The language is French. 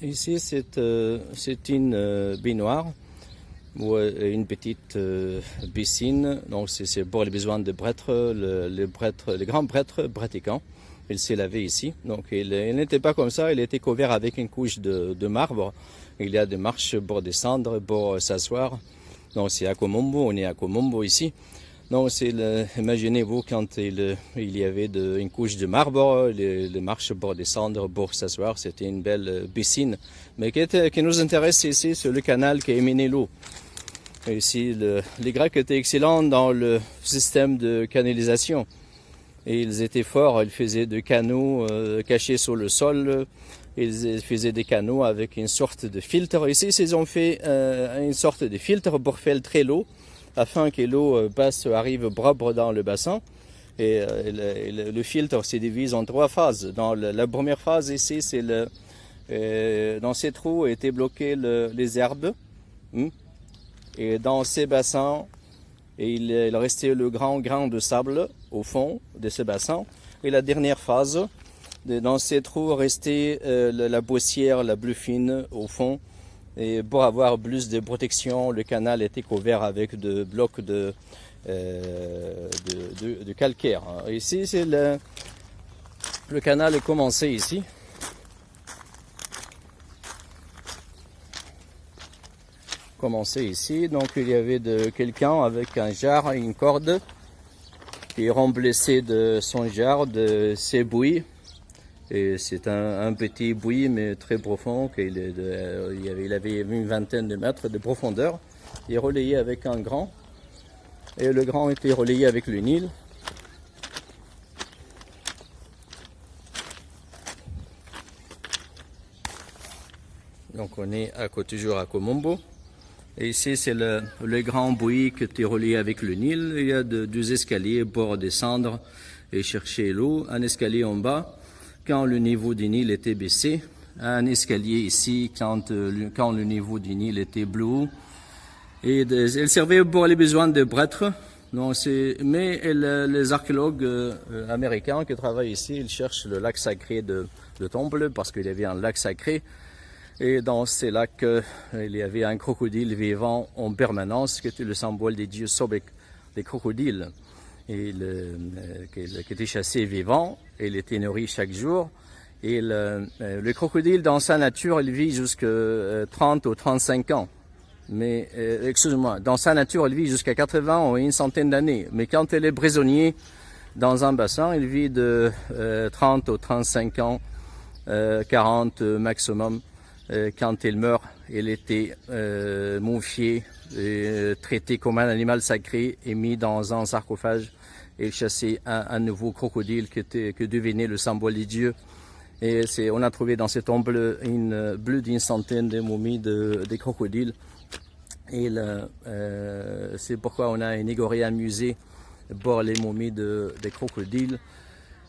Ici, c'est une baignoire ou une petite piscine. Donc, c'est pour les besoins de prêtres, les grands prêtres pratiquants. Il s'est lavé ici. Donc, il n'était pas comme ça. Il était couvert avec une couche de marbre. Il y a des marches pour descendre, pour s'asseoir. Donc, c'est à Komombo. On est à Komombo ici. Non, imaginez-vous quand il y avait une couche de marbre, les marches pour descendre, pour s'asseoir, c'était une belle piscine. Mais qui nous intéresse ici, c'est le canal qui a éminé l'eau. Ici, les Grecs étaient excellents dans le système de canalisation. Et ils étaient forts, ils faisaient des canaux cachés sur le sol, ils faisaient des canaux avec une sorte de filtre. Ici, ils ont fait une sorte de filtre pour filtrer l'eau, afin que l'eau arrive propre dans le bassin. Et le filtre se divise en 3 phases. Dans la première phase ici, c'est dans ces trous étaient bloquées les herbes. Et dans ces bassins, il restait le grand grain de sable au fond de ce bassin. Et la dernière phase, dans ces trous restait la poussière la plus fine au fond. Et pour avoir plus de protection, le canal était couvert avec des blocs de calcaire. Ici, c'est le canal est commencé ici. Donc il y avait quelqu'un avec un jar et une corde qui remplissait de son jar de ses bouilles. Et c'est un petit puits, mais très profond, il avait une vingtaine de mètres de profondeur. Il est relayé avec un grand, et le grand était relayé avec le Nil. Donc on est toujours à Komombo. Et ici c'est le grand puits qui était relayé avec le Nil. Il y a 2 escaliers pour descendre et chercher l'eau. Un escalier en bas quand le niveau du Nil était baissé, un escalier ici quand le niveau du Nil était plus haut. Et elle servait pour les besoins des prêtres. Mais les archéologues américains qui travaillent ici, ils cherchent le lac sacré de Temple parce qu'il y avait un lac sacré. Et dans ces lacs, il y avait un crocodile vivant en permanence qui était le symbole des dieux Sobek, des crocodiles. Et qui était chassé vivant, et il était nourri chaque jour. Et le crocodile, dans sa nature, il vit jusqu'à 30 ou 35 ans. Mais, excusez-moi, dans sa nature, il vit jusqu'à 80 ou une centaine d'années. Mais quand il est prisonnier dans un bassin, il vit de 30 ou 35 ans, 40 maximum. Quand il meurt, il était momifié, traité comme un animal sacré et mis dans un sarcophage et chassé un nouveau crocodile qui devenait le symbole des dieux. Et on a trouvé dans ce temple plus d'une centaine de momies des crocodiles. Et c'est pourquoi on a inauguré un musée pour les momies des crocodiles.